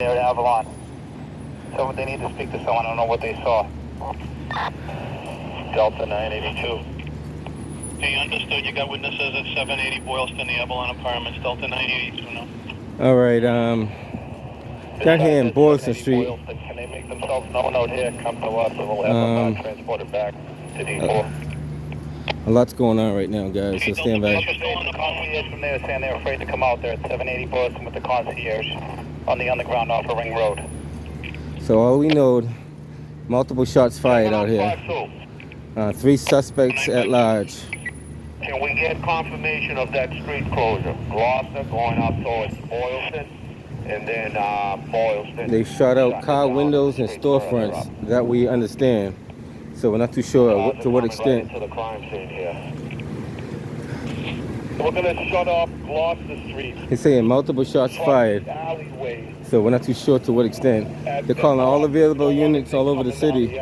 There at Avalon. So they need to speak to someone. I don't know what they saw. Delta 982. Okay, understood. You got witnesses at 780 Boylston, the Avalon Apartments, Delta 982 now. All right, down here in Boylston Street. Boylston. Can they make themselves known out here? Come to us and we'll have them transported back to D4. A lot's going on right now, guys, so stand by. The concierge from there saying they're afraid to come out there at 780 Boylston with the concierge on the underground off of Ring Road. So all we know, multiple shots fired out here. 3 suspects at large. Can we get confirmation of that street closure? Gloucester going up towards Boylston, and then Boylston. They shot out car windows and storefronts, that we understand. So we're not too sure to what extent. To the crime scene here. We're going to shut off Gloucester Street. He's saying multiple shots fired. So we're not too sure to what extent. They're calling all available units all over the city.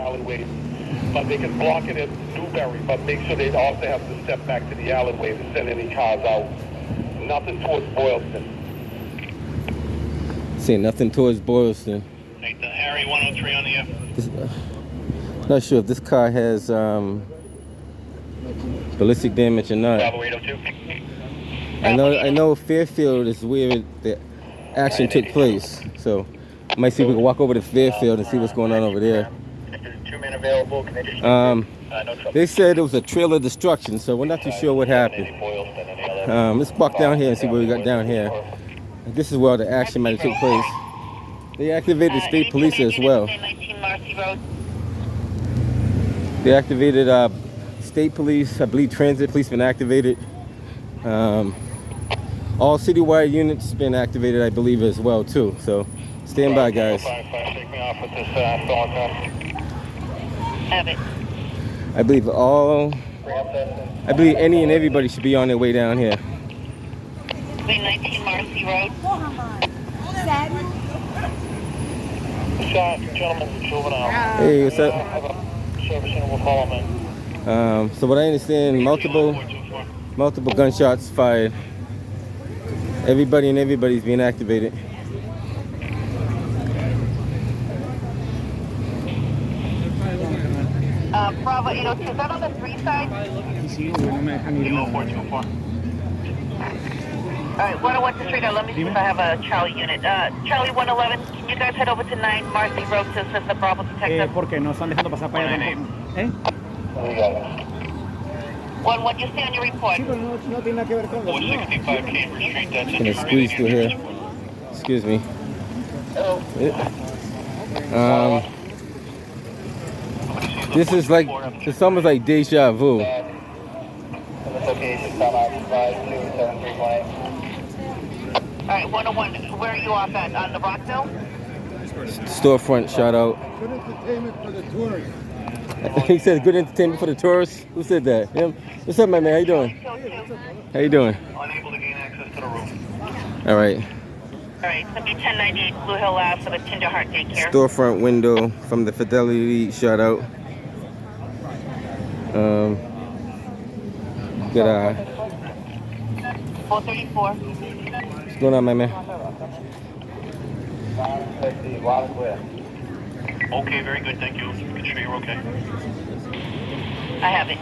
But they can block it at Newberry, but make sure they also have to step back to the alleyway to send any cars out. Nothing towards Boylston. Saying nothing towards Boylston. Take the Harry 103 on the F. Not sure if this car has ballistic damage or not. I know Fairfield is where the action took place, so I might see if we can walk over to Fairfield and see what's going on over there. They said it was a trailer destruction, so we're not too sure what happened. Let's walk down here and see what we got down here. This is where the action might have took place. They activated state police as well. They activated state police, I believe transit police been activated. All citywide units been activated, I believe, as well too. So stand by, guys. I believe any and everybody should be on their way down here. 19 Marcy Road. Hey, what's up? So what I understand, multiple gunshots fired. Everybody and everybody's being activated. Bravo 802, is that on the 3 side? Alright, 101 to Street, let me see if I have a Charlie unit. Charlie 111, can you guys head over to 9 Marcy Road to assist the Bravo detective? Porque nos están dejando pasar para allá tampoco. ¿Eh? 1-1, you stay on your report. Sí, pero no tiene nada que ver con los 465 Cambridge Street, that's Gonna squeeze through here. Excuse me. This is like, it's almost like deja vu. Alright, 101, where are you off at? On the Rockville? Storefront shot out. Good entertainment for the tourists. He said good entertainment for the tourists. Who said that? Him? What's up, my man? How you doing? How you doing? unable to gain access to the room. All right. Alright, so be 1098 Blue Hill Ave for the Tinderheart Daycare. Storefront window from the Fidelity shot out. Got 434. what's going on, my man? Okay, very good, thank you. Make sure you're okay. I have it.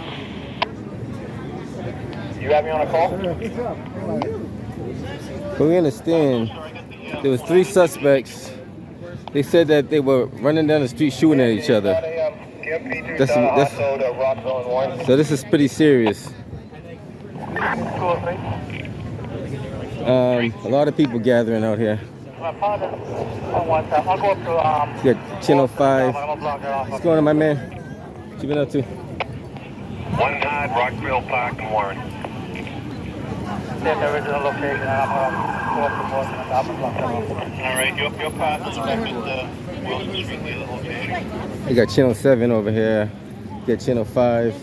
You have me on a call? But we understand there was 3 suspects. They said that they were running down the street shooting at each other. So this is pretty serious. A lot of people gathering out here. Yeah, Channel 5. What's going on, my man? What you been up to? 19 Rockville Park and Warren. The original location. All right, your partner's back at Wilson Street, the other location. You got Channel 7 over here. You got Channel 5.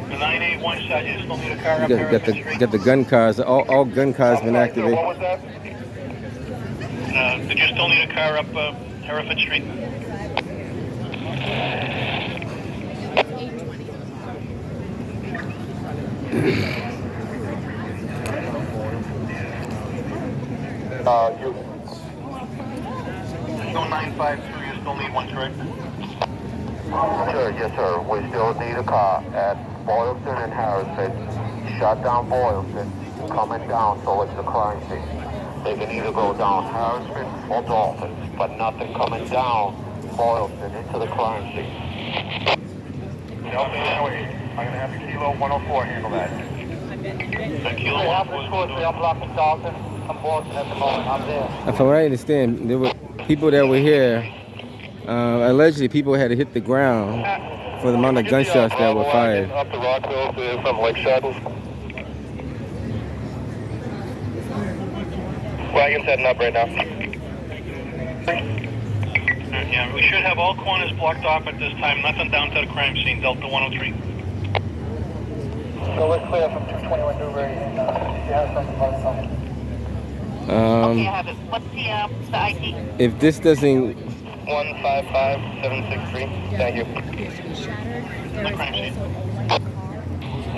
The 981 side, you still need a car up You there. got the gun cars. All gun cars been activated. What was that? Did you still need a car up Hereford Street? You. 2952, you still need one, correct? Sure, yes, sir. We still need a car at Boylston and Harrison. Shut down Boylston, coming down towards the crime scene. They can either go down Harrison or Dolphins, but nothing coming down Boylston into the crime scene. Delta Airways, I'm going to have the Kilo 104 handle that. The Kilo 104. I'm blocking Dalton. I'm Boston at the moment. I'm there. From what I understand, there were people that were here. Allegedly, people had to hit the ground for the amount of gunshots that were fired. Up to Rockville to from Lake Shadows. Wagon's heading up right now. Yeah, we should have all corners blocked off at this time. Nothing down to the crime scene, Delta 103. So we're clear from 221 Newbury, and you have something about something. Okay, I have it. What's the ID? If this doesn't, 155763. Thank you. The crime scene.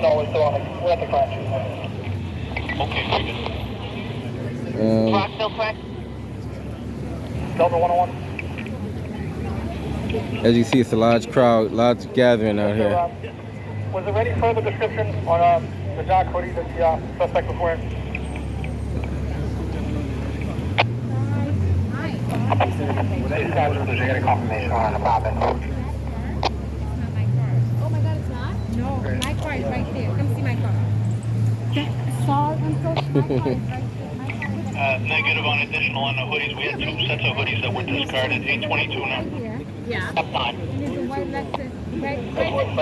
No, we're still on we're at the crime scene. Okay, very good. Rockville, correct? Delta 101. as you see, it's a large crowd, large gathering out here. Was there any further description on the dark hoodie that the suspect was wearing? These guys are getting confirmation on the popping. Oh my God, it's not? No, my car is right there. Come see my car. Sorry, I'm so my car is right there. Negative on additional on the hoodies. We had 2 sets of hoodies that were discarded. 822 now. Yeah. Up time. And there's a white Lexus. Right, Photo,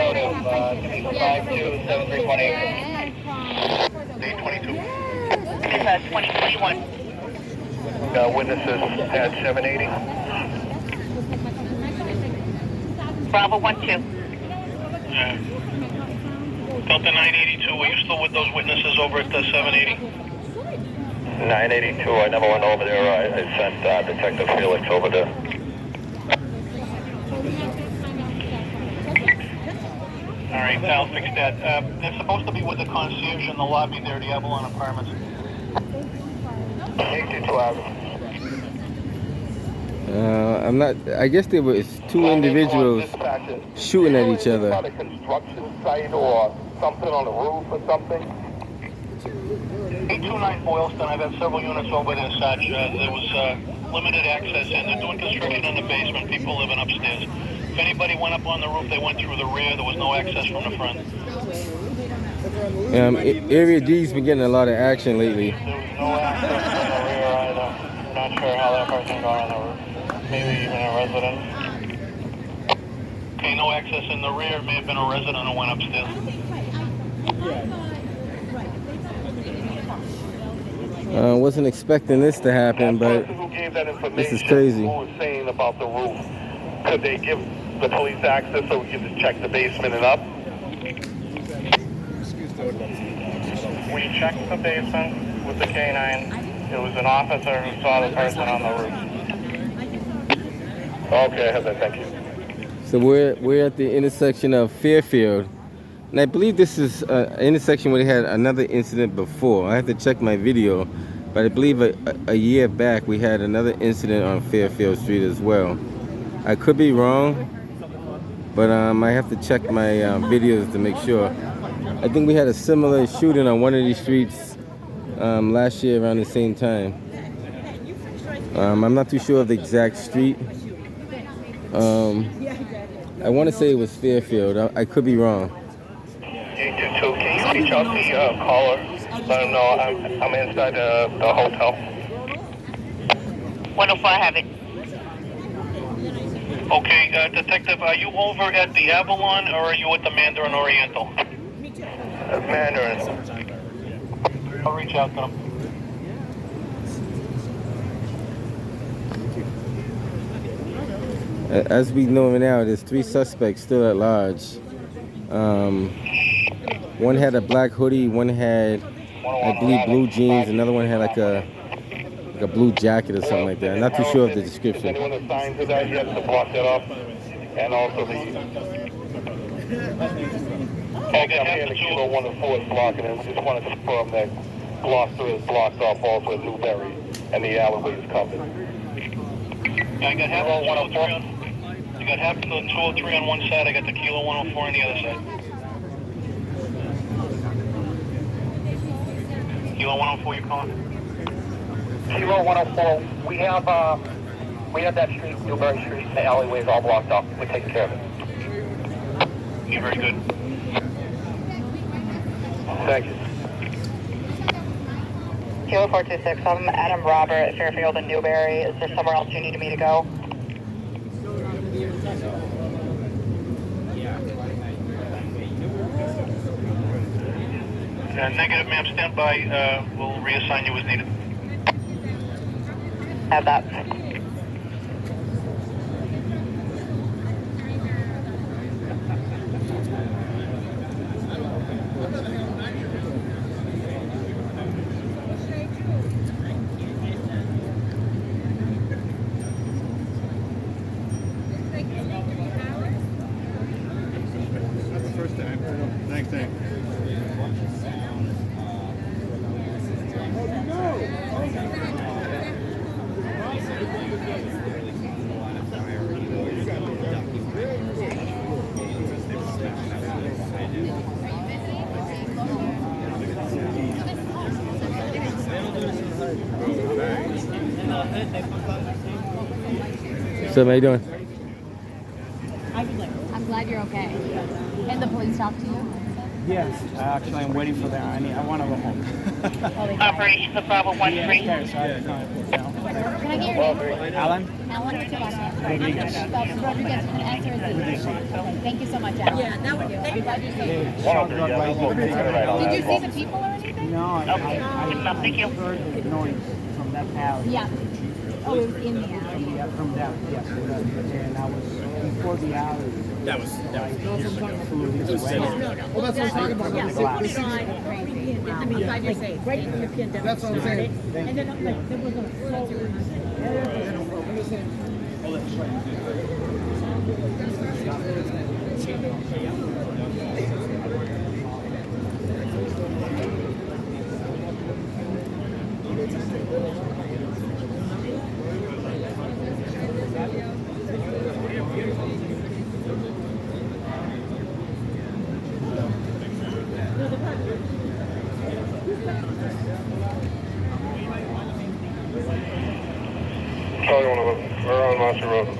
527318. 822. It's 2021. Witnesses at 780. Bravo 12. Delta 982, are you still with those witnesses over at the 780? 982, I never went over there. I sent Detective Felix over there. All right, I'll fix that. They're supposed to be with the concierge in the lobby there, the Avalon Apartments. 822 I'm not. I guess there was 2 individuals shooting at each other. On a construction site or something on the roof or something. 829 Boylston, I've had several units over there, Sarge. There was limited access in. They're doing construction in the basement, people living upstairs. If anybody went up on the roof, they went through the rear. There was no access from the front. Area D's been getting a lot of action lately. There was no access from the rear either. Not sure how that person got on the roof. Maybe even a resident. Okay, no access in the rear. May have been a resident who went upstairs. Wasn't expecting this to happen, but this is crazy. Who was saying about the roof? Could they give the police access so we can just check the basement and up? We checked the basement with the K9. It was an officer who saw the person on the roof. Okay, I have that. Thank you. So we're at the intersection of Fairfield, and I believe this is an intersection where they had another incident before. I have to check my video, but I believe a year back we had another incident on Fairfield Street as well. I could be wrong, but I have to check my videos to make sure. I think we had a similar shooting on one of these streets last year around the same time. I'm not too sure of the exact street. I want to say it was Fairfield. I could be wrong. 822, can you reach out to the caller? Let him know I'm inside the hotel. 104, I have it. Okay, Detective, are you over at the Avalon or are you at the Mandarin Oriental? Mandarin. I'll reach out to them. As we know now, there's 3 suspects still at large. One had a black hoodie, one had, I believe, blue jeans, another one had like a blue jacket or something like that. I'm not too sure of the description. Anyone assigned to that, you have to block that off. And also the... Okay, I'm hearing the Kilo 104 is blocking it. We just want to confirm that Gloucester is blocked off also at Newbury and the alleyway is covered. Yeah, I got half the 203 on. I got half the 203 on one side. I got the Kilo 104 on the other side. Kilo 104, you calling? Kilo 104, we have that street, Newberry Street, and the alleyways all blocked up. We're taking care of it. You're very good. Thank you. Kilo 426, I'm Adam Robert at Fairfield and Newberry. Is there somewhere else you need me to go? Negative, ma'am. Stand by. We'll reassign you as needed. Have that. That's the first time. Thanks. So, how you doing? I'm glad you're okay. And the police talked to you? Yes, actually, I'm waiting for that. I want to go home. Operations of Bravo 13. Okay, so I have to put down. Can I get your name? Alan? Alan, what's your last name? Rodriguez. Rodriguez with an S or a Z? Okay, thank you so much, Alan. Yeah, that would do. I'm glad you're safe. Did you see the people or anything? No, I Thank you. heard the noise from that alley. Yeah. Oh, it was in the alley. Yeah, from that, yes. And I was before the alley. That was years ago. Flew this way. Well, that's what I'm talking about. Yeah, Glass. crazy. I mean, glad you're safe. Right in the pandemic. That's what I'm saying. And then, like, there was a Charlie 111, we're on Master Road. Is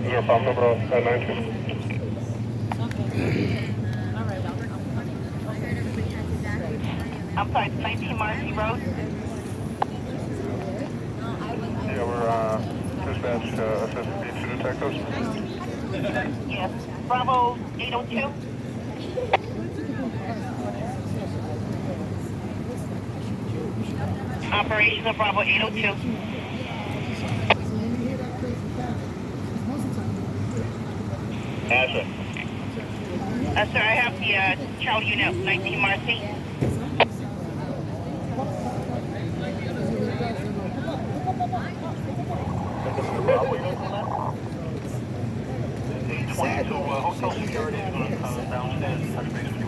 there a problem number at 92? I'm sorry, 19 Marcy Road. Yeah, we're dispatch assistant B2 detectives. Yes. Bravo 802. Operations of Bravo 802. Ashley. Sir, I have the Charlie unit 19 Marcy. Hotel security is going to come downstairs and touch base with you.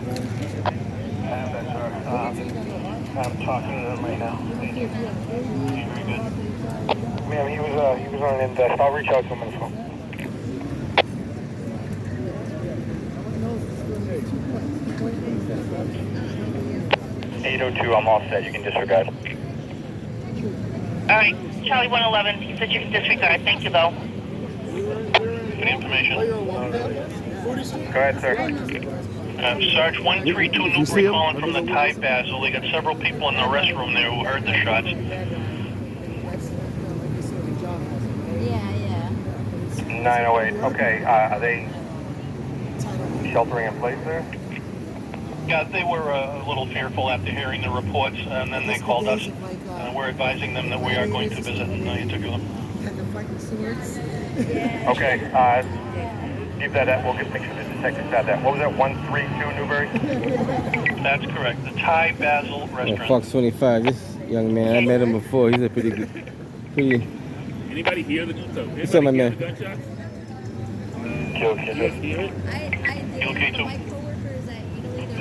I'm talking to them right now. He's very good. Ma'am, he was on an invest. I'll reach out to him on the phone. I'm all set. You can disregard. All right, Charlie 111. He said you can disregard. Thank you, though. Any information? Go ahead, sir. Sarge 132 Newbury calling from the Thai Basil. They got several people in the restroom there who heard the shots. Yeah. 908. Okay, are they sheltering in place there? Yeah, they were a little fearful after hearing the reports, and then they called us. We're advising them that we are going to visit and interview them. Okay, keep that at. We'll get pictures of the detectives at that. What was that, 132 Newbury? That's correct. The Thai Basil Oh, restaurant. Fox 25. This young man, I met him before. He's a pretty good, Anybody hear the gunshot? What's up, my man? Kill Kitchen. You okay too?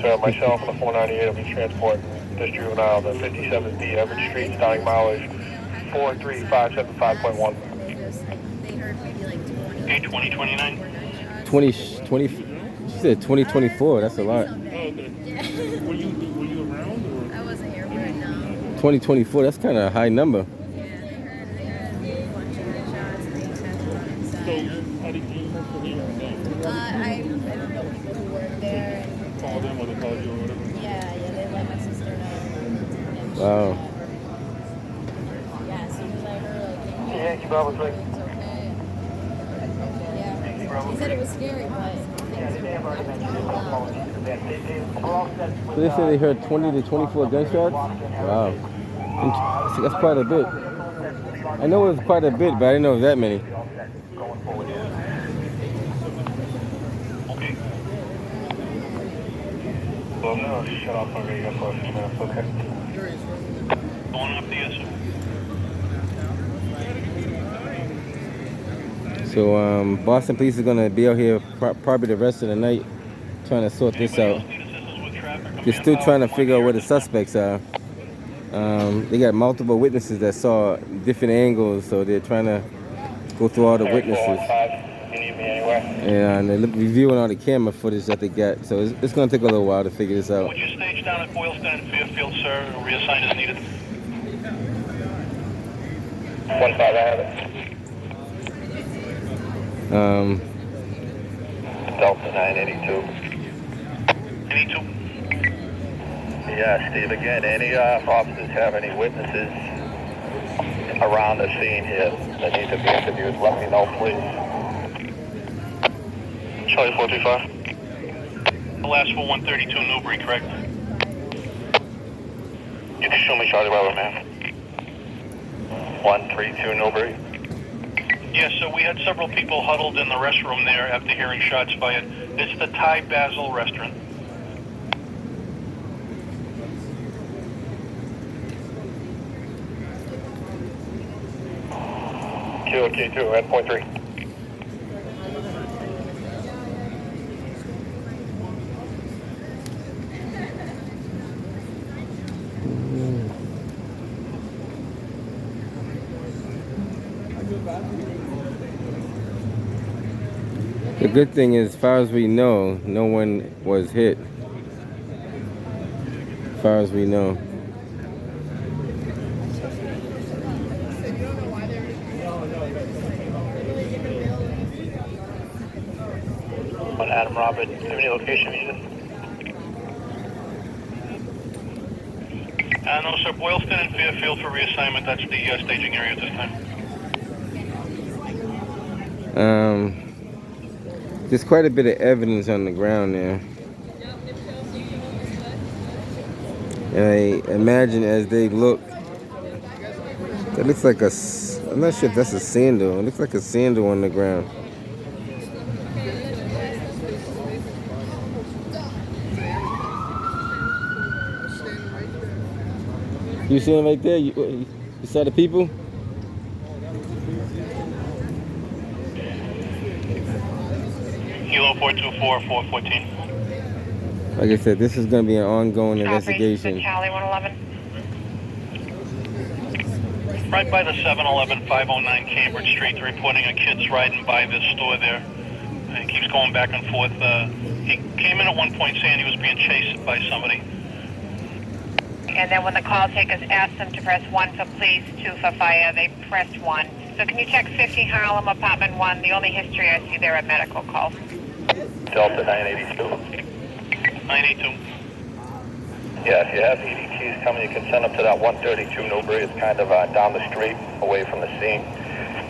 Sir, myself on the 498 will be transporting this juvenile to 57B Everett Street, starting mileage 43575.1. Okay, 2029. 20, she said 2024. That's a lot. Oh, okay. Were you around or? I wasn't here for it, no. 2024. That's kind of a high number. Yeah, they heard a bunch of gunshots and they just had to run So inside. how did you hear them? I don't know people who work there. And, Call them or they called you or whatever? yeah, they let my sister know. And Wow. yeah, as soon as I heard, like, Yankee Bravo 3. it's okay. Yeah, he said it was scary, but things were loud. So they said they heard 20 to 24 gunshots? Wow. That's quite a bit. I know it was quite a bit, but I didn't know it was that many. Okay. Well, no, shut off my radio for a few minutes, okay? Going up the issue. So Boston police are gonna be out here probably the rest of the night trying to sort this out. Need assistance with traffic? They're still trying to figure out where the suspects are. They got multiple witnesses that saw different angles, so they're trying to go through all the witnesses. You need me anywhere? And they're reviewing all the camera footage that they got. So it's going to take a little while to figure this out. Would you stage down at Boylston and Fairfield, sir? Reassign as needed. 1-5, I have it. Delta 982. 82. Yeah, Steve, again, any officers have any witnesses around the scene here that need to be interviewed, let me know, please. Charlie 435. The last for 132 Newbury, correct? You can show me Charlie Bravo, man. 132 Newbury. Yes, so we had several people huddled in the restroom there after hearing shots fired. It's the Thai Basil restaurant. Q2, red point 3. The good thing is, as far as we know, no one was hit. As far as we know. On Adam Robert, do you have any location needed? No, sir, Boylston and Fairfield for reassignment. That's the staging area at this time. There's quite a bit of evidence on the ground there. And I imagine as they look, it looks like I'm not sure if that's a sandal. It looks like a sandal on the ground. You see him right there? You saw the people? Kilo 424, 414. Like I said, this is going to be an ongoing investigation. Charlie 111. Right by the 7-Eleven, 509 Cambridge Street, they're reporting a kid's riding by this store there. He keeps going back and forth. He came in at one point saying he was being chased by somebody. And then when the call takers asked them to press 1 for police, 2 for fire, they pressed 1. So can you check 50 Harlem, apartment 1? The only history I see there are medical calls. Delta 982. 982. Yeah, if you have EDTs coming, you can send them to that 132 Newbury. It's kind of down the street, away from the scene,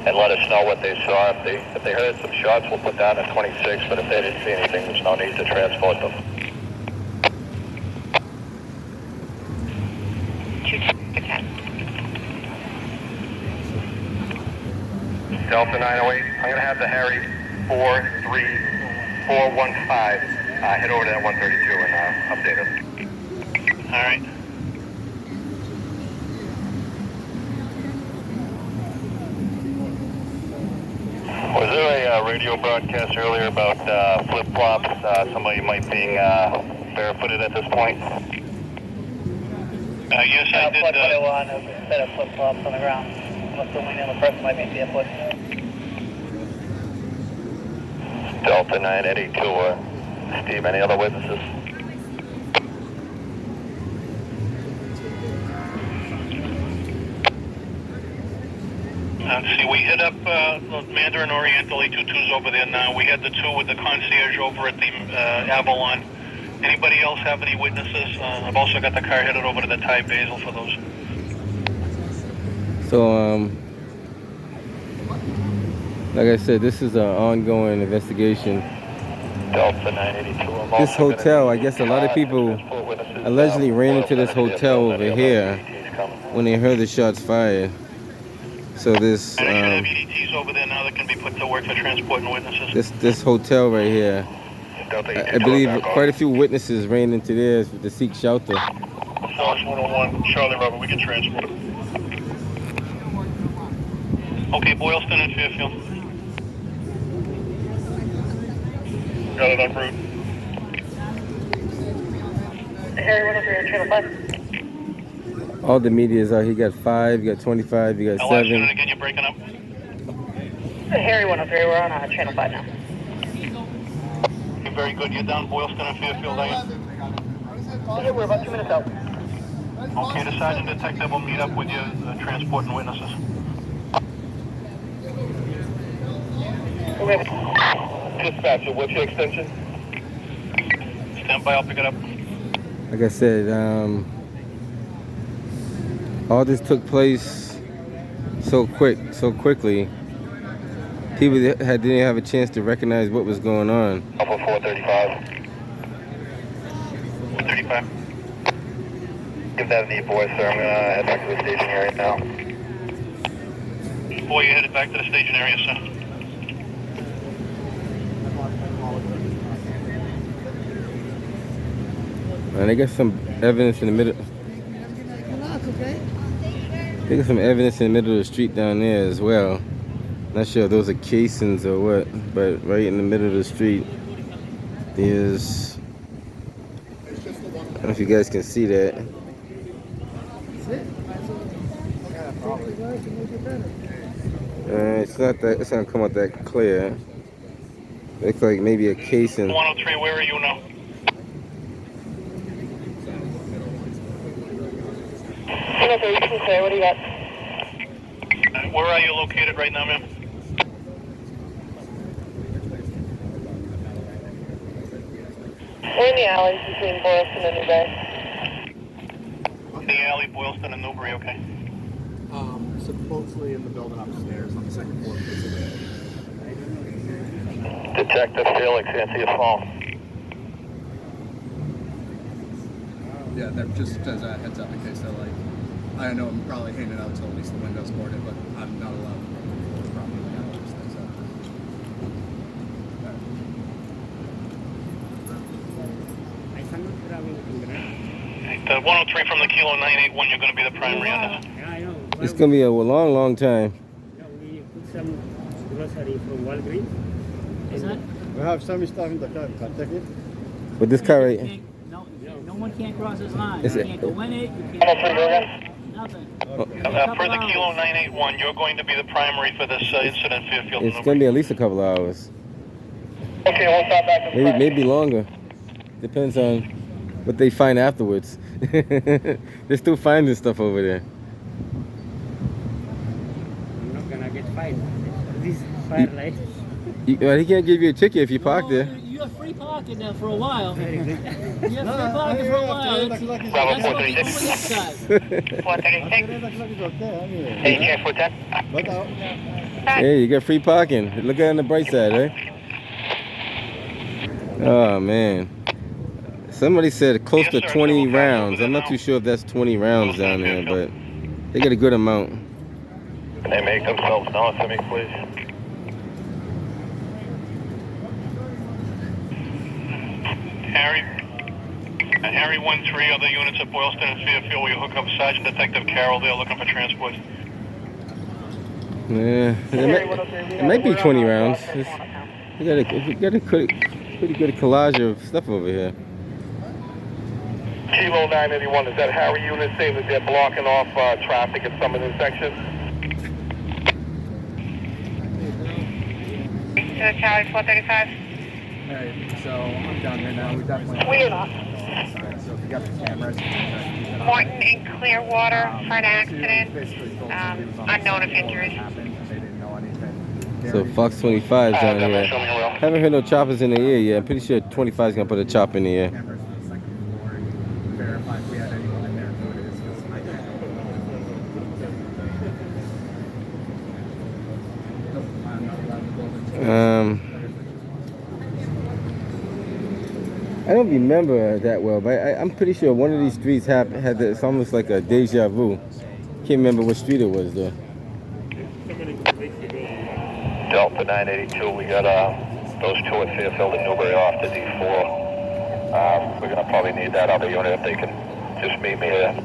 and let us know what they saw. If they heard some shots, we'll put down a 26, but if they didn't see anything, there's no need to transport them. 210. Delta 908, I'm going to have the Harry 43415 head over to that 132 and update us. All right. Was there a radio broadcast earlier about flip-flops? Somebody might being barefooted at this point? Yes, I did. One, a set of flip-flops on the ground. I'm assuming the person might be barefoot. Delta 982, Steve, any other witnesses? Let's see, we hit up Mandarin Oriental 822's over there now. We had the two with the concierge over at the Avalon. Anybody else have any witnesses? I've also got the car headed over to the Thai Basil for those. So, like I said, this is an ongoing investigation. Delta 982. This hotel, I guess a lot of people allegedly ran into this hotel over here when they heard the shots fired. So this, And I should have EDTs over there now that can be put to work for transporting witnesses. this hotel right here, I believe quite a few witnesses ran into theirs to seek shelter. Force 101, Charlie Robert, we can transport. Okay, Boylston and Fairfield. Got it en route. Harry, what is your channel 5? All the media is out. He got 5, you got 25, you got Last 7. unit again, you're breaking up. Harry 103, we're on channel 5 now. Okay, very good. You're down Boylston and Fairfield, are you? Okay, we're about 2 minutes out. Okay, the sergeant detective will meet up with you, transporting witnesses. Okay. Dispatcher, what's your extension? Stand by, I'll pick it up. Like I said, all this took place so quickly. People didn't have a chance to recognize what was going on. Alpha 435. 35. Give that a need, boy, sir. I'm gonna head back to the station area now. Boy, you headed back to the station area, sir. And they got some evidence in the middle. They got some evidence in the middle of the street down there as well. Not sure if those are casings or what, but right in the middle of the street is. I don't know if you guys can see that. It's not that. It's not come out that clear. Looks like maybe a casing. 103, where are you now? Okay, what do you got? Where are you located right now, ma'am? We're in the alleys between Boylston and Newbury. The alley, Boylston and Newbury, okay. Supposedly in the building upstairs on the second floor. Detective Felix, Anthea Fall. Yeah, that just as a heads up in case they're like, I know I'm probably handing out till at least the window's boarded, but I'm not allowed to the property like that. The 103 from the Kilo 981, you're going to be the primary on this. Yeah, I know. It's gonna be a long time. Yeah, we put some grocery from Walgreens. We have some stuff in the car. Can take it? But this car right. No one can't cross his line. Is You it- can't go in it. You can't 103, go again. nothing. Per the Kilo 981, you're going to be the primary for this incident, Fairfield and It's gonna Newbury. be at least a couple of hours. Okay, we'll stop back. Maybe longer. Depends on what they find afterwards. They're still finding stuff over there. I'm not gonna get fined. This fire light. Well, he can't give you a ticket if you park there. You have free parking now for a while. Very good. You have free parking for a while. That's what the only upside. 436. Hey, transport 10. Hey, you got free parking. Look at it on the bright side, right? Oh man. Somebody said close to 20 rounds. I'm not too sure if that's 20 rounds down there, but they get a good amount. Can they make themselves known to me, please? Harry 1-3, other units at Boylston and Fairfield, we hook up Sergeant Detective Carroll there looking for transport. Yeah, it might be 20 rounds. We got a pretty good collage of stuff over here. Kilo 981, is that Harry unit saying that they're blocking off traffic at some of the sections? Charlie 435. Alright, so I'm down here now. We definitely Weird. so if you got the cameras, you can keep it on. Morton in Clearwater for an accident. Basically told somebody who was on the Unknown side of injuries. what happened, and they didn't know anything. So Fox 25 down here. Haven't heard no choppers in the air yet. I'm pretty sure 25 is gonna put a chop in the air. Cameras on the second floor, verify if we had anyone in there who it is, 'cause I can't. Nope, I'm not allowed to go into I don't remember that well, but I'm pretty sure one of these streets had it's almost like a deja vu. Can't remember what street it was though. Delta 982, we got those two at Fairfield and Newbury off to D4. We're gonna probably need that other unit if they can just meet me there.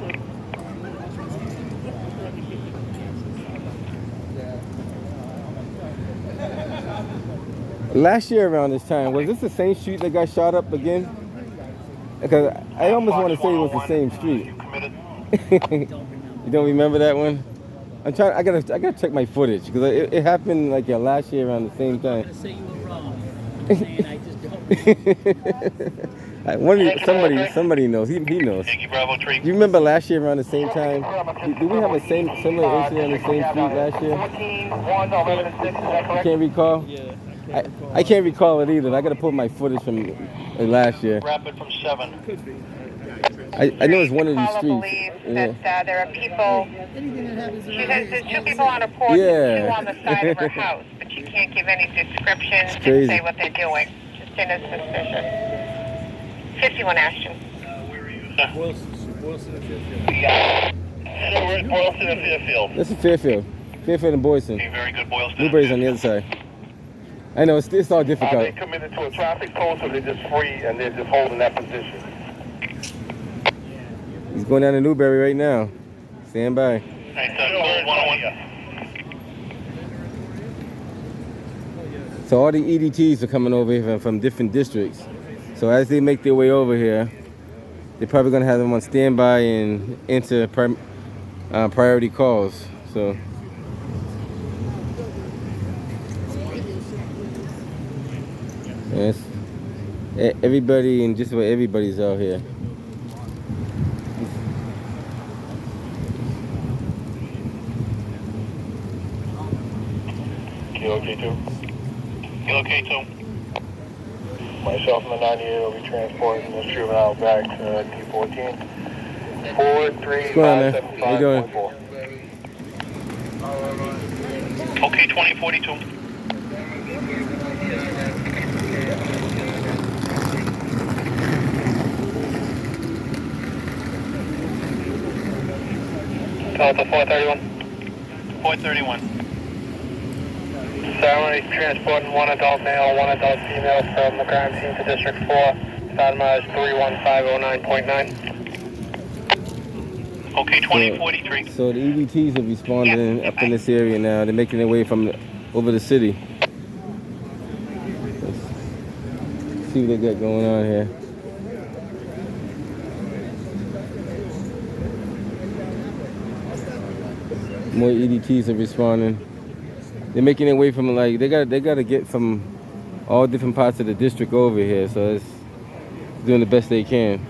Last year around this time, was this the same street that got shot up again? Because I almost want to say it was the same street. You don't remember that one? I'm trying. I gotta check my footage because it happened like last year around the same time. I'm say you were wrong. I'm saying I just don't. Somebody knows. He knows. Yankee Bravo 3. You remember last year around the same time? Do we have a similar incident on the same street last year? You can't recall? Yeah. I can't recall it either. I gotta pull my footage from last year. Rapid from 7. I know it's one of these Paula streets. believes that there are people. Anything that happens She says there's two people on her porch Yeah. and two on the side of her house, but she can't give any descriptions and crazy. say what they're doing. Just in as suspicious. 51 Ashton. Boylston and Fairfield. We're at Boylston and Fairfield. This is Fairfield. Fairfield and Boylston. Very good, Boylston. Newbury's on the other side. I know, it's all They difficult. committed to a traffic code, so they're just free and they're just holding that position. He's going down to Newbury right now. Stand by. Right, code 101. So all the EDTs are coming over here from different districts. So as they make their way over here, they're probably gonna have them on standby and enter priority calls. So. Yes. Everybody and just about everybody's out here. Kilo K2. Kilo K2. Myself and the 98 will be transporting this juvenile back to D14. 43575.4. How you doing? Okay, 2042. Delta 431. 431. Ceremony transporting one adult male, one adult female from the crime scene to District 4. Start mileage 31509.9. Okay, 2043. So the EDTs are responding up in this area now. They're making their way from over the city. Let's see what they got going on here. More EDTs are responding. They're making their way from they gotta get from all different parts of the district over here. So it's doing the best they can.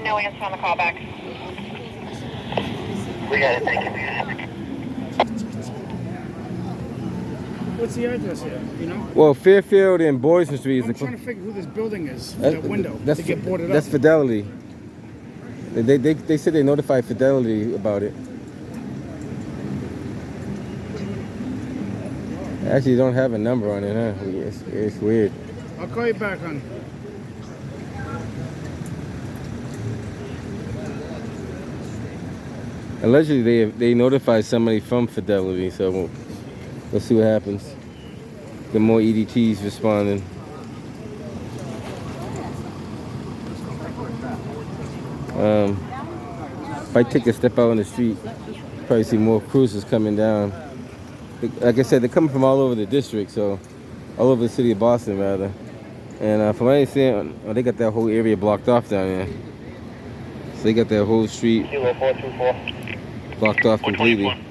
No answer on the callback. We got it, thank you. What's the address here? You know? Well, Fairfield and Boylston Street I'm is trying to figure who this building is. That- That window. That's to get boarded that's up. Fidelity. They said they notified Fidelity about it. They actually don't have a number on it, huh? It's weird. I'll call you back on. Allegedly, they notified somebody from Fidelity, so we'll see what happens. Get more EDTs responding. If I take a step out on the street, probably see more cruisers coming down. Like I said, they're coming from all over the district, so all over the city of Boston, rather. And from what I understand, they got that whole area blocked off down there. So they got that whole street Kilo 424. blocked off completely. I'm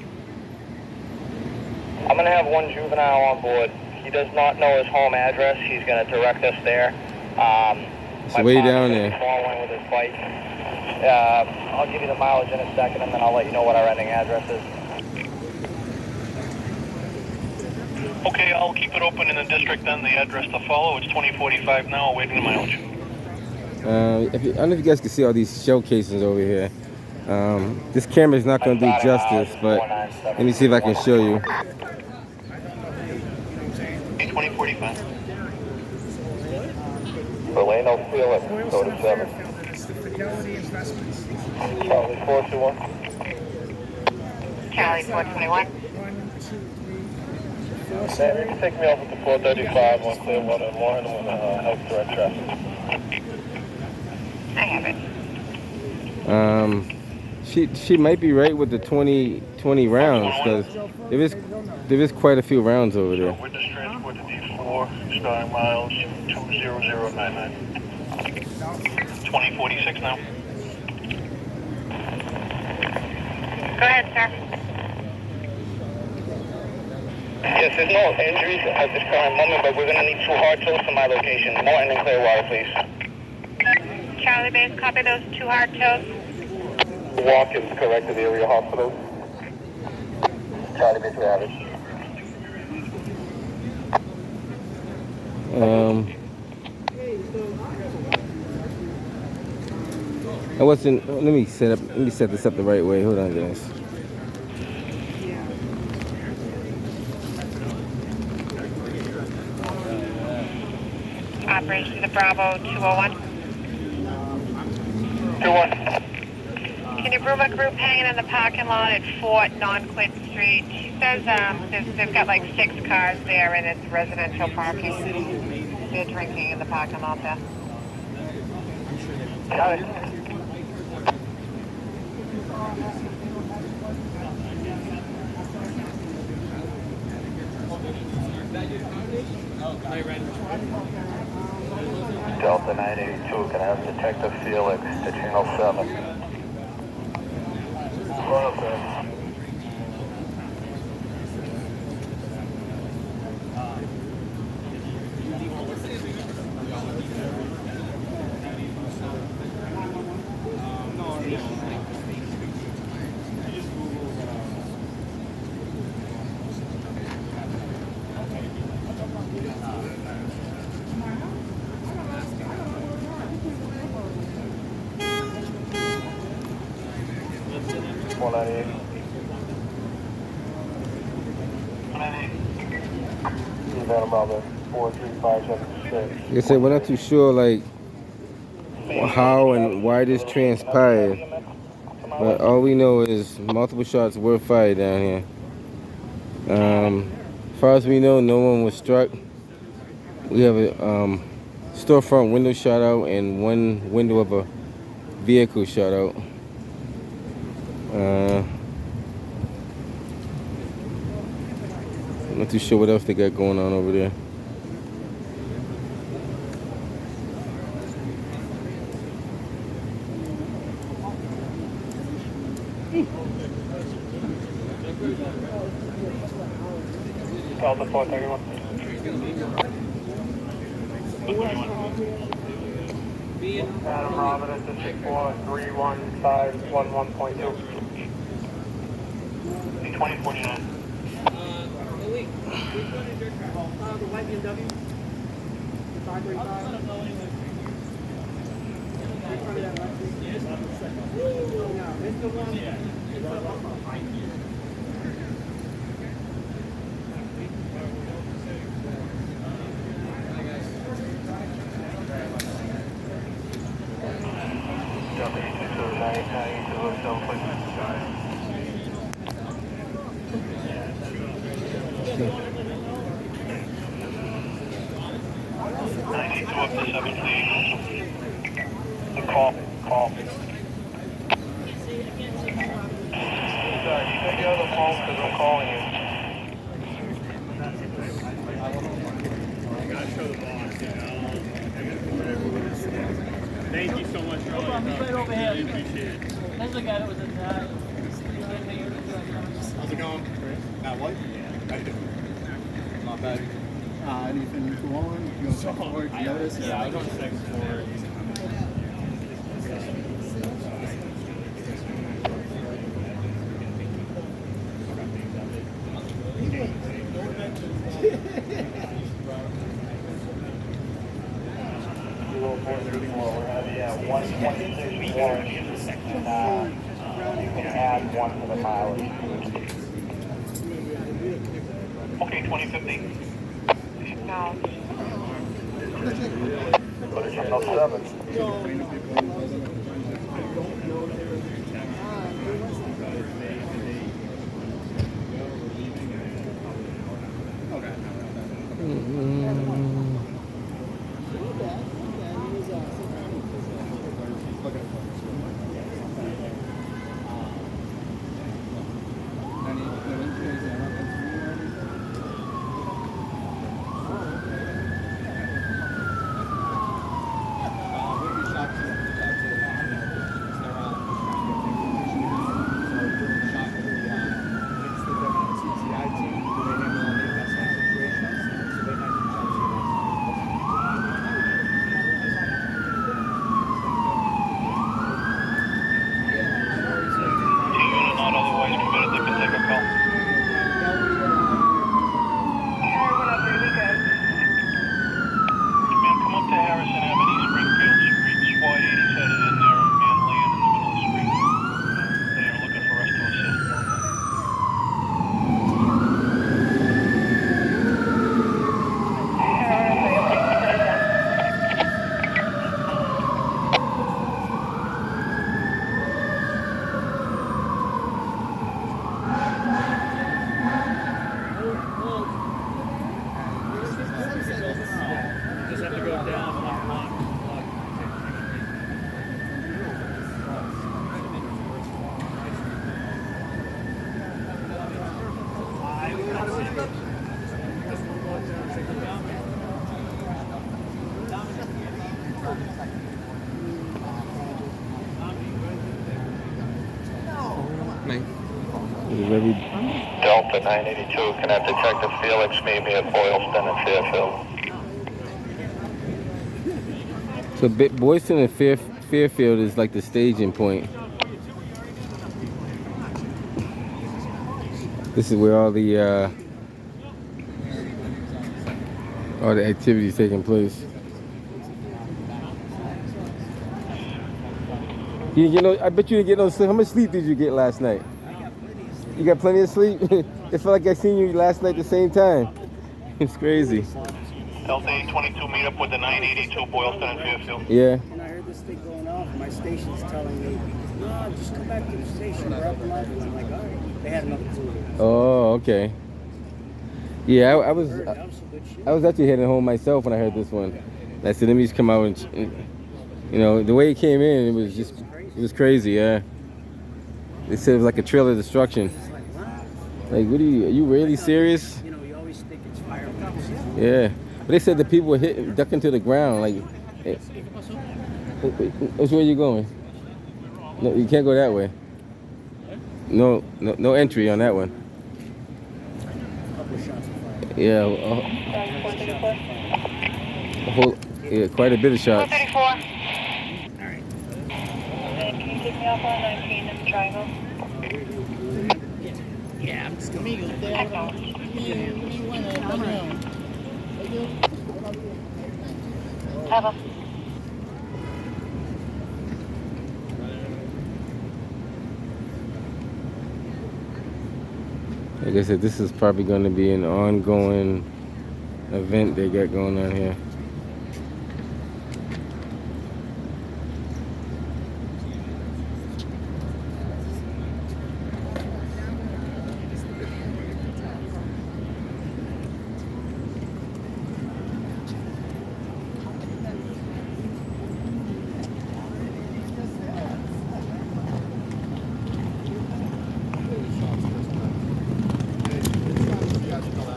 going to have one juvenile on board. He does not know his home address. He's going to direct us there. So way down there. Following with his bike. I'll give you the mileage in a second, and then I'll let you know what our ending address is. Okay, I'll keep it open in the district then. The address to follow, it's 2045 now, awaiting the mileage. I don't know if you guys can see all these shell casings over here. This camera is not going to do justice, but let me see if I can show you. 2045. Orlando Felix, go to 7. Charlie 421. Charlie 421. You can take me over to 435 on Clearwater and Warren with help direct traffic. I have it. She might be right with the 20 rounds, because there is quite a few rounds over there. Witness transport to D4, starting miles 20099. 2046 now. Go ahead, sir. Yes, there's no injuries at this current moment, but we're going to need 2 hard toes to my location. Morton and Clearwater, please. Charlie Base, copy those 2 hard toes. Walk is correct to the area hospital. Charlie Base, we have it. I wasn't. Let me set this up the right way. Hold on, guys. Operation to the Bravo 201. 2-1. Can you bring a group hanging in the parking lot at 4 Non-Quid Street? She says they've got like 6 cars there and it's residential parking. They're drinking in the parking lot there. Got it. Delta 982, can I have Detective Felix to Channel 7? Like I said, we're not too sure like how and why this transpired, but all we know is multiple shots were fired down here. As far as we know, no one was struck. We have a storefront window shot out and one window of a vehicle shot out. I'm not too sure what else they got going on over there. Delta 431. Adam Robin at District 4, 31511.2. 2049. The white BMW. 535. Yeah, it's the one. Up to 7, please. Call. Sorry, you take the other phone because I'm calling you. Thank you so much for all your help. Right over here. Really appreciate it. That's the guy that was in How's it going? Matt White? How you doing? Not bad. Anything go on? You on second floor? Did you notice? Yeah, I was on the second floor. We're having 126 warrants, and you can add one to the mileage. Okay, 2050. No. Put it on 7. T-unit not otherwise committed, they can take a call. Man, come up to Harrison Avenue, East Springfield Street. SWAT 80's headed in there, a man laying in the middle of the street. They are looking for us to assist. Just have to go down one block. Very, Delta 982, can have Detective Felix meet me at Boylston and Fairfield. so Boylston and Fairfield is like the staging point. This is where all the activities taking place. You didn't get no. I bet you didn't get no sleep. How much sleep did you get last night? You got plenty of sleep? It felt like I seen you last night at the same time. It's crazy. Delta 822, meet up with the 982 Boylston and Fairfield. Yeah. And I heard this thing going off. My station's telling me, no, just come back to the station. We're up and up. And I'm like, all right. They had another tour. Oh, okay. Yeah, I was That was some good shit. I was actually heading home myself when I heard this one. I said, let me just come out and you know, the way it came in, it was crazy, yeah. They said it was like a trail of destruction. Like, are you really serious? You know, you always think it's fireworks. Yeah. But they said the people were ducking to the ground. Like, hey, which way are you going? No, you can't go that way. No entry on that one. Yeah. Yeah, quite a bit of shots. 434. Alright. Can you take me off on 19 in the triangle? Yeah, I'm just going to go. Have a. Like I said, this is probably going to be an ongoing event they got going on here.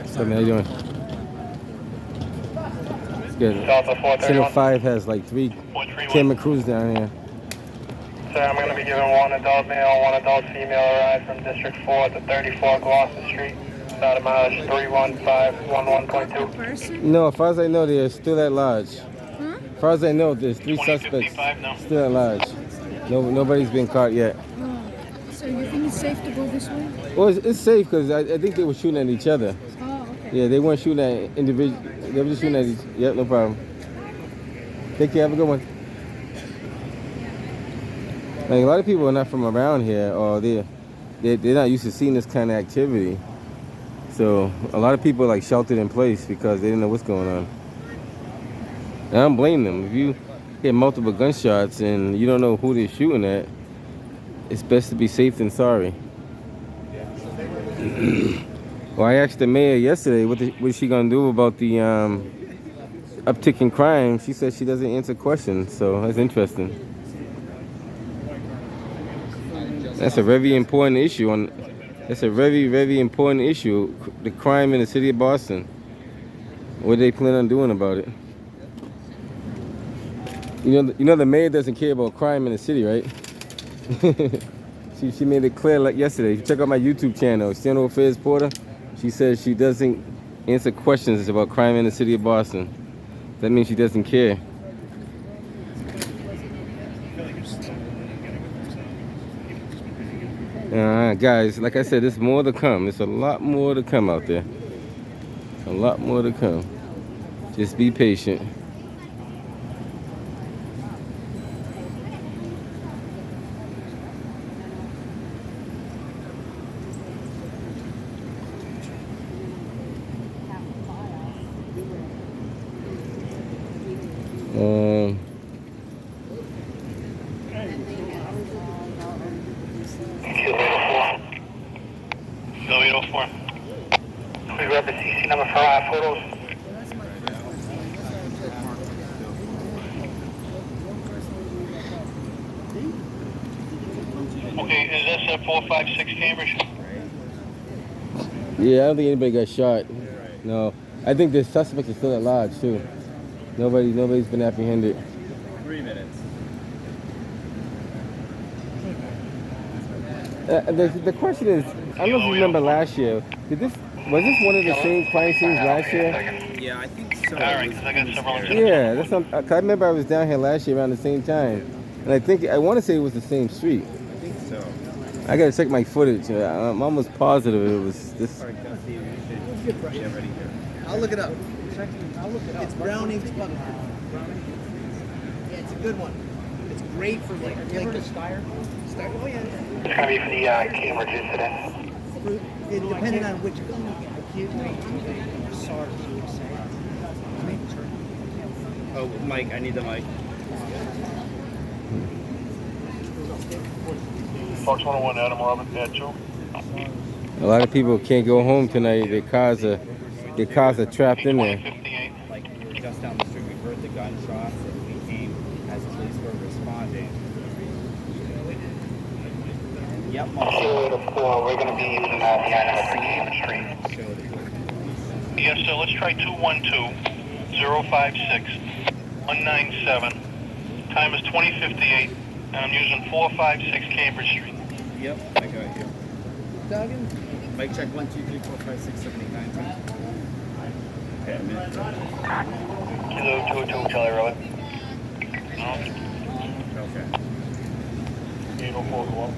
So, man, how you doing? It's good. Delta 431. Center 5 has like 3 Camera crews down here. Sir, I'm going to be giving one adult male, one adult female a ride from District 4 to 34 Gloucester Street. About a mileage 31511.2. No, as far as I know, they're still at large. As far as I know, there's 3 suspects still at large. Nobody's been caught yet. So you think it's safe to go this way? Well, it's safe because I think they were shooting at each other. Oh, okay. Yeah, they weren't shooting at individual. They were just shooting at each. Yep, no problem. Take care. Have a good one. Like, a lot of people are not from around here, or they're not used to seeing this kind of activity. So a lot of people like sheltered in place because they didn't know what's going on. And I don't blame them. If you hear multiple gunshots and you don't know who they're shooting at, it's best to be safe than sorry. Well, I asked the mayor yesterday what is she gonna do about the uptick in crime. She said she doesn't answer questions, so that's interesting. That's a very important issue. That's a very, very important issue. The crime in the city of Boston. What do they plan on doing about it? You know the mayor doesn't care about crime in the city, right? she made it clear like yesterday. If you check out my YouTube channel, External Affairs Porter, she says she doesn't answer questions about crime in the city of Boston. That means she doesn't care. Guys, like I said, there's more to come. There's a lot more to come out there. A lot more to come. Just be patient. Go 804. We grab the CC number for photos. Okay, is this at 456 Cambridge? Yeah, I don't think anybody got shot. No, I think the suspects are still at large too. Nobody's been apprehended. 3 minutes. The question is, I don't know if you remember last year. Was this one of the same crime scenes last year? Yeah, I think so. All right, because I got several. Yeah, that's not, I remember I was down here last year around the same time, and I want to say it was the same street. I think so. I gotta check my footage. I'm almost positive it was this. All right, Dusty, we should get ready here. I'll look it up. It's Browning's Pub. Yeah, it's a good one. It's great for like. Have you ever heard of Steyer? Steyer? Oh yeah. It's gonna be for the Cambridge incident. It depended on which. Oh, Mike, I need the mic. Fox 101, Adam Robin, at 2. A lot of people can't go home tonight. Their cars are trapped in there. Like, we were just down the street, we heard the gunshots, and we came as police were responding. Yep, We're gonna be using the island for Cambridge Street. Yes, sir, let's try 212-056-197. Time is 20:58, and I'm using 456 Cambridge Street. Yep, I got you. Doggin? Mike check 1, 2, 3, 4, 5, 6, 7, 8, 9, 10. Okay, I'm in. Kilo 202, Charlie Rowan. Okay. 804, go up.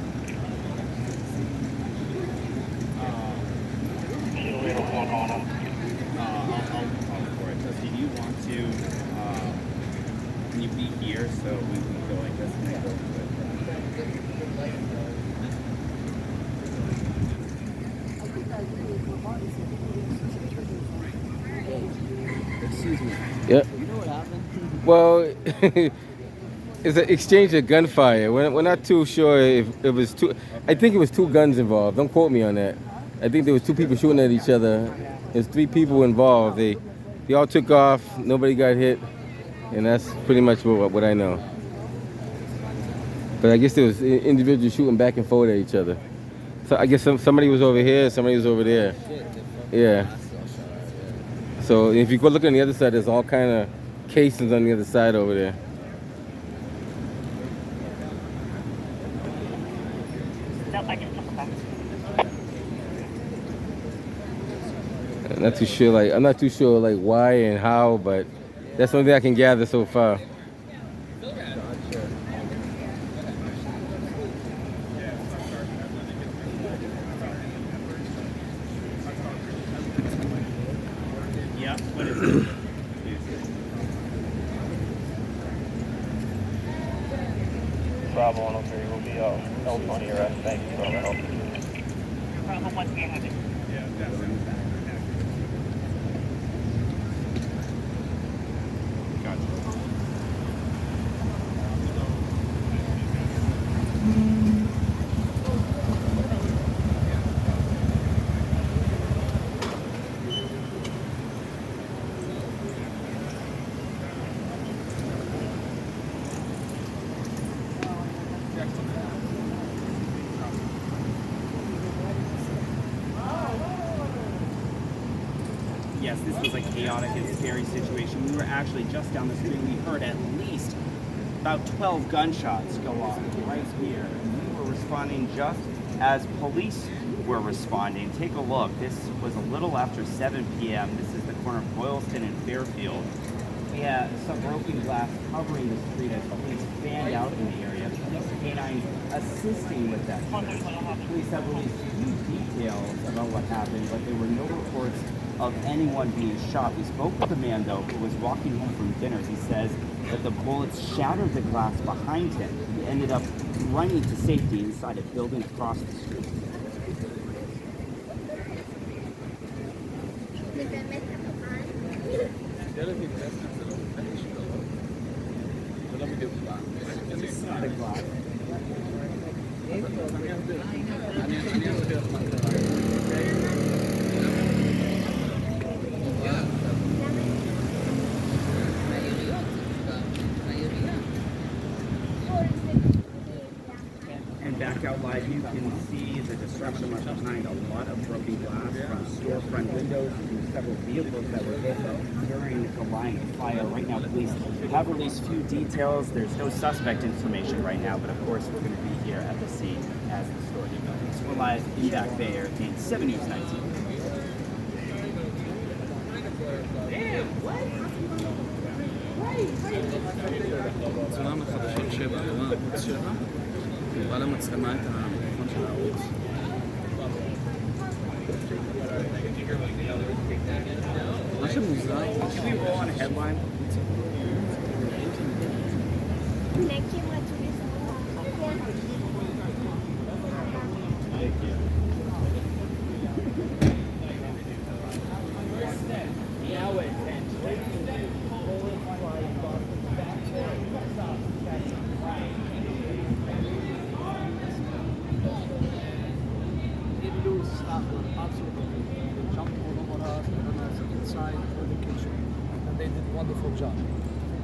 Kilo 804 going up. I'll for it. Dusty, do you want to, can you be here so we can go like this and then go to it? Excuse me. Yep. You know what happened? Well, it's an exchange of gunfire. We're not too sure if it was two. I think it was 2 guns involved. Don't quote me on that. I think there was 2 people shooting at each other. There's 3 people involved. They all took off. Nobody got hit, and that's pretty much what I know. But I guess there was individuals shooting back and forth at each other. So I guess somebody was over here, somebody was over there. Yeah. So if you go look on the other side, there's all kind of casings on the other side over there. I'm not too sure like why and how, but that's the only thing I can gather so far. Yeah, what is it? Bravo 103 will be held on your arrest. Thank you for the help. Bravo 1-300. Yes, this was a chaotic and scary situation. We were actually just down the street. We heard at least about 12 gunshots go off right here. We were responding just as police were responding. Take a look. This was a little after 7 p.m. This is the corner of Boylston and Fairfield. We had some broken glass covering the street as police fanned out in the area. Police canines assisting with that. Police have released few details about what happened, but there were no reports of anyone being shot. We spoke with a man, though, who was walking home from dinner. He says that the bullets shattered the glass behind him. He ended up running to safety inside a building across the street. The glass. And back out live, you can see the destruction left behind. A lot of broken glass from storefront windows and several vehicles that were hit during the line of fire. Right now, police have released few details. There's no suspect information right now, but of course, we're going to be here at the scene as the story develops. We're live in Back Bay Area, 7 News 19. צולם לחדשות 7, לא ערוץ 7, ובא למצלמה את המיקרופון של הערוץ. מה שמוזר inside for the kitchen, and they did a wonderful job.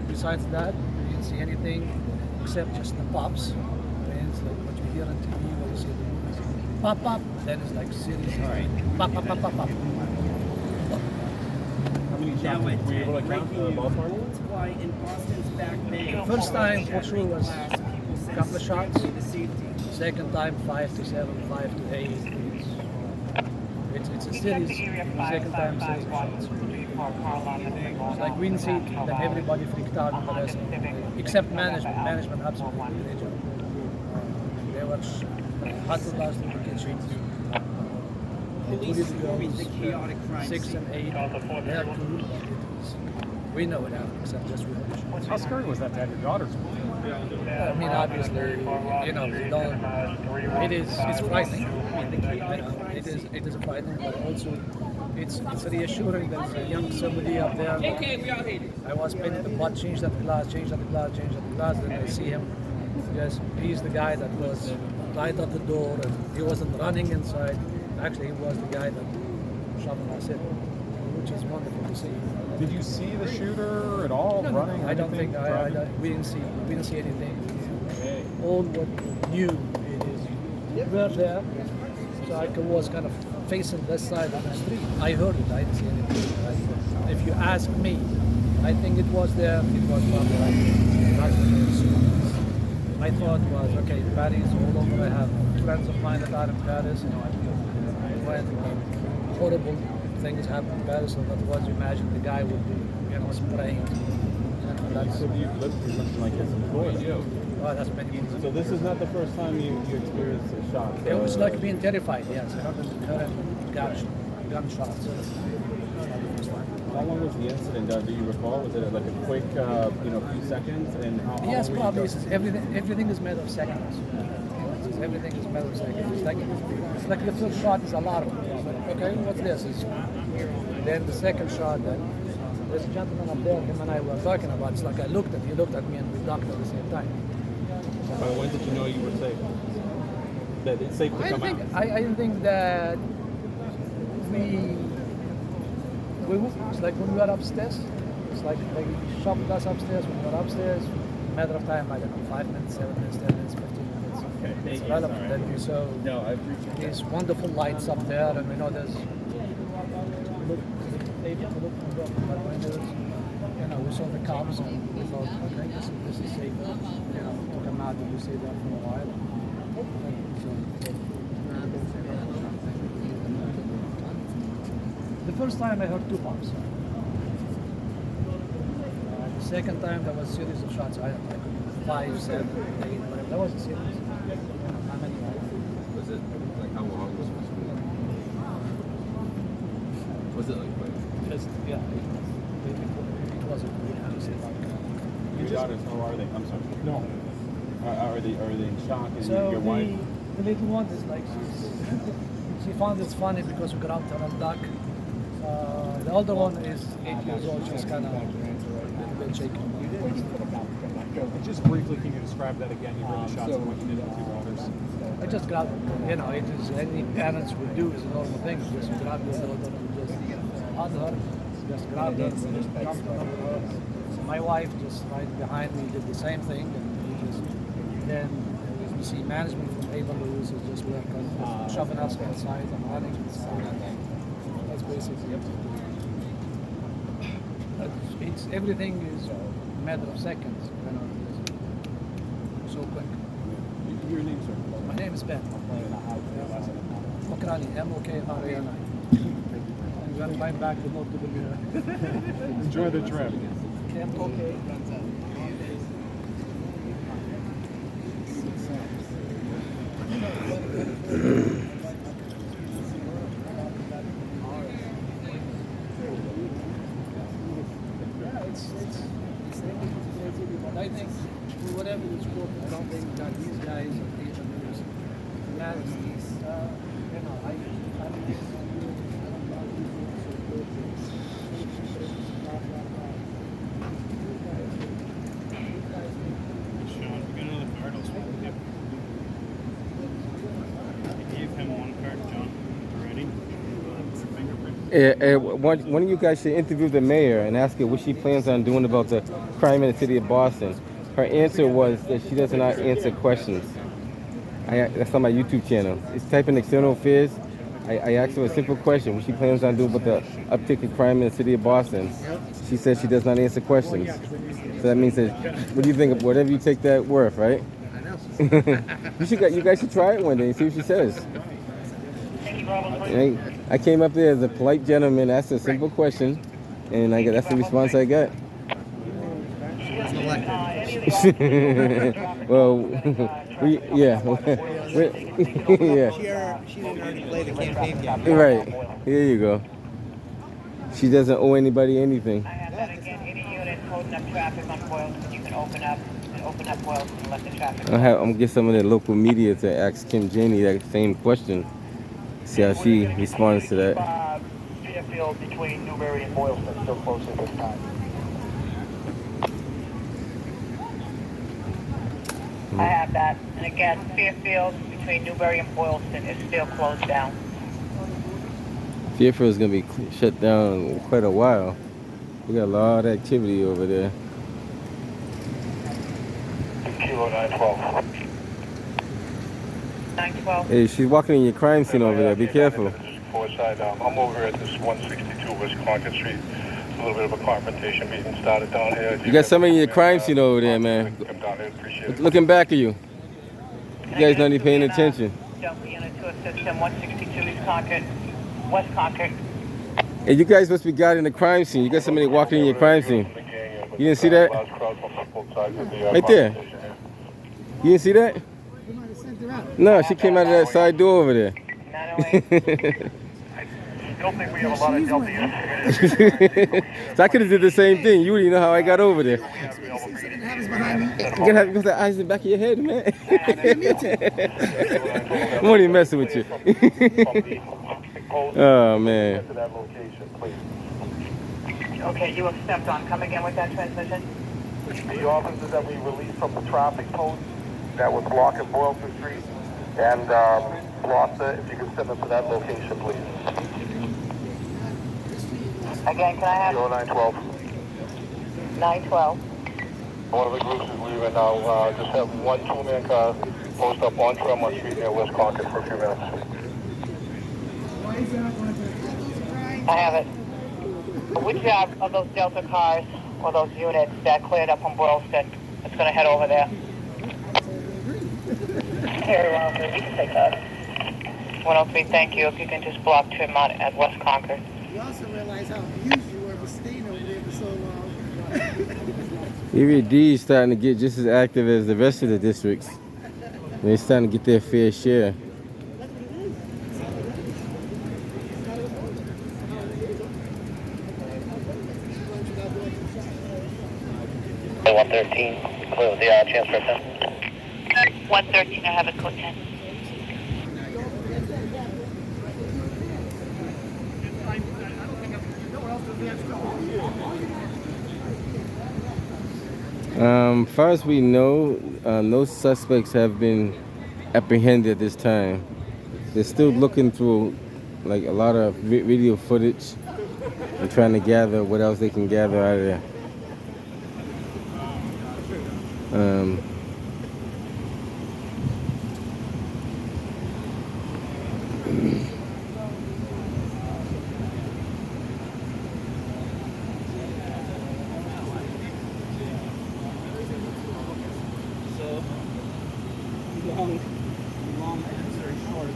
Besides that, we didn't see anything except just the pops. And it's like what you hear on TV, what you see in the movies. Pop, pop. Then it's like series. All right. Pop, pop, pop, pop, pop. How many shots were you able to count the ballpark? First time for sure was a couple of shots. Second time 5 to 7, 5 to 8. It's a series. Second time series of shots. It's like we didn't see it, then everybody freaked out on the rest. Except management. Management absolutely did their job. They were huddled us in the kitchen. Police performing the chaotic crime 6 and 8. They're cool. We know what happened, except just we have How scary was that to have your daughters? I mean, obviously, you know, we don't. It's frightening. It is frightening, but also it's reassuring. There's a young somebody up there. I was painting the butt, changed at the glass, then I see him. Yes, he's the guy that was right at the door, and he wasn't running inside. Actually, he was the guy that shot him. I said, which is wonderful to see. Did you see the shooter at all running? I don't think we didn't see anything. All what knew it is we're there. So I was kind of facing this side of the street. I heard it. I didn't see anything. If you ask me, I think it was there. It was probably like my thought was, okay, Paris all over. I have friends of mine that are in Paris. You know, I went horrible things happened better. So otherwise, you imagine the guy would be, spraying. That's, So you've lived through something like this in Florida? Oh, that's many years. So this is not the first time you experienced a shot? It was like being terrified, yes. I heard gunshots. How long was the incident? Do you recall? Was it like a quick, few seconds? And how Yes, long probably. Everything is made of seconds. Everything is made of seconds. It's like the first shot is alarm. It's like, okay, what's this? Then the second shot, then there's a gentleman up there, him and I were talking about. It's like he looked at me and we ducked at the same time. By when did you know you were safe? That it's safe to come out? I think that it's like when we were upstairs. It's like they shoved us upstairs. When we were upstairs, matter of time, I don't know, 5 minutes, 7 minutes, 10 minutes, 15 minutes. Okay, It's relevant. Then we saw these wonderful lights up there, and we know there's. We saw the cops, and we thought, okay, this is safe. To come out and we stayed there for a while. The first time I heard 2 pops. The second time there was a series of shots. I had like 5, 7, 8, whatever. That was a series. How many? Was it like how long was it? Was it like quick? Just, yeah. It wasn't good. Your daughters, how are they? I'm sorry. No. Are they in shock? And So your wife? the little one is like she found it funny because we grabbed her on duck. The older one is 8 years old. She's kind of a little bit shaken. Just briefly, can you describe that again? You heard the shots and what you did with your daughters. I just grabbed her. It is any parents would do is a normal thing. Just grab your daughter and just hug her. Just grab her and just jump over her. So my wife just right behind me did the same thing, and then we see management from Ava Lewis is just working, shoving us inside and running. That's basically it. Everything is a matter of seconds. So quick. Your name, sir? My name is Ben. Mokrani, M-O-K-R-A-N-I. I'm going to find back the note to the mirror. Enjoy the trip. M-O-K. But I think whatever the sport, I don't think that these guys are Asian news. That is, One of you guys should interview the mayor and ask her what she plans on doing about the crime in the city of Boston. Her answer was that she does not answer questions. That's on my YouTube channel. It's type in external affairs. I asked her a simple question: what she plans on doing about the uptick in crime in the city of Boston. She said she does not answer questions. So that means that, what do you think of whatever you take that worth, right? You guys should try it one day and see what she says. I came up there as a polite gentleman, asked a simple question, and that's the response I got. Well, yeah. She didn't already play the campaign game. Right. Here you go. She doesn't owe anybody anything. I have that again. Any unit holding up traffic on Boylston, you can open up Boylston and let the traffic go. I'm gonna get some of the local media to ask Kim Janey that same question. See how she responds to that. Fairfield between Newbury and Boylston, still close at this time. I have that. And again, Fairfield between Newbury and Boylston is still closed down. Fairfield's gonna be shut down in quite a while. We got a lot of activity over there. Kilo 912. 912. Hey, she's walking in your crime scene over there. Be careful. I'm over at this 162 West Concord Street. It's a little bit of a confrontation being started down here. You got somebody in your crime scene over there, man. Looking back at you. You guys not even paying attention. Delta unit to assist him. 162 East Concord, West Concord. And you guys must be guarding the crime scene. You got somebody walking in your crime scene. You didn't see that? Right there. You didn't see that? No, she came out of that side door over there. Don't think we have a lot of healthy. So I could have did the same thing. You wouldn't even know how I got over there. You're gonna have the eyes in the back of your head, man. I'm only messing with you. Oh man. Okay, you accept on. Come again with that transmission. The officers that we released from the traffic post that was blocking Boylston Street and Gloucester, if you could send them to that location, please. Again, can I have 0912. 912? One of the groups is leaving now. Just have one 2-man car post up on Tremont Street near West Concord for a few minutes. I have it. Which of those Delta cars or those units that cleared up from Boylston is going to head over there? Here, you can take that. 103, thank you. If you can just block Tremont at West Concord. You also realize how used you were for staying over there for so long. Erie D is starting to get just as active as the rest of the districts. They're starting to get their fair share. Hey, 113, clear the transfer 10. 113, I have it code 10. As far as we know, no suspects have been apprehended at this time. They're still looking through like a lot of video footage and trying to gather what else they can gather out of there. Long answer short.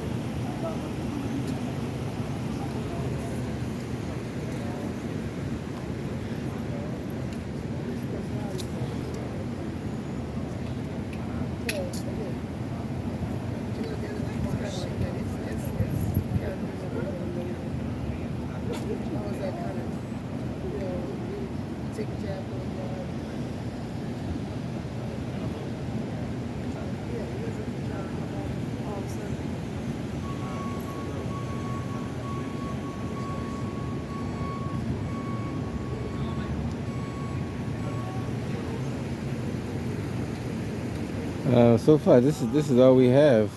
So far, this is all we have.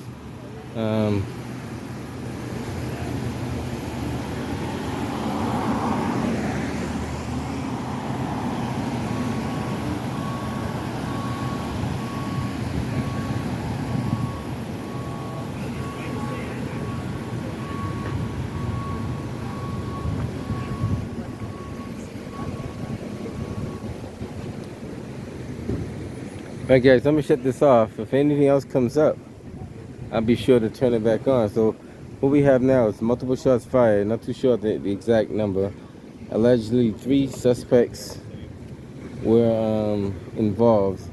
Alright guys, I'm gonna shut this off. If anything else comes up, I'll be sure to turn it back on. So what we have now is multiple shots fired, not too sure the exact number. Allegedly 3 suspects were involved.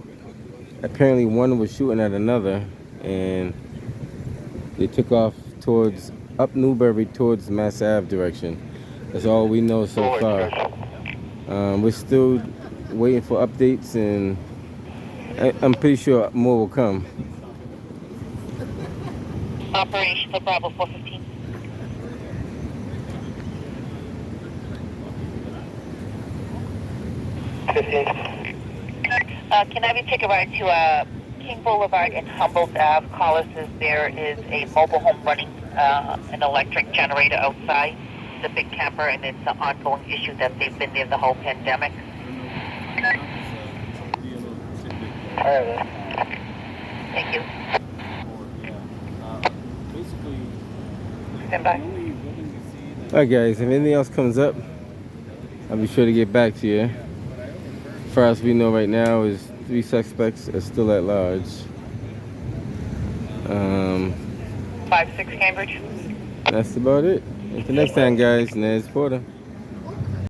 Apparently one was shooting at another and they took off towards up Newbury towards Mass Ave direction. That's all we know so far. We're still waiting for updates and I'm pretty sure more will come. Operation for Bravo 415. Can I be take a ride to King Boulevard and Humboldt Ave? Caller says there is a mobile home running an electric generator outside the big camper, and it's an ongoing issue that they've been there the whole pandemic. Thank you. Stand by. Alright guys, if anything else comes up, I'll be sure to get back to you. As far as we know right now is 3 suspects are still at large. 5-6 Cambridge. That's about it. Until next time guys, Nez Porter.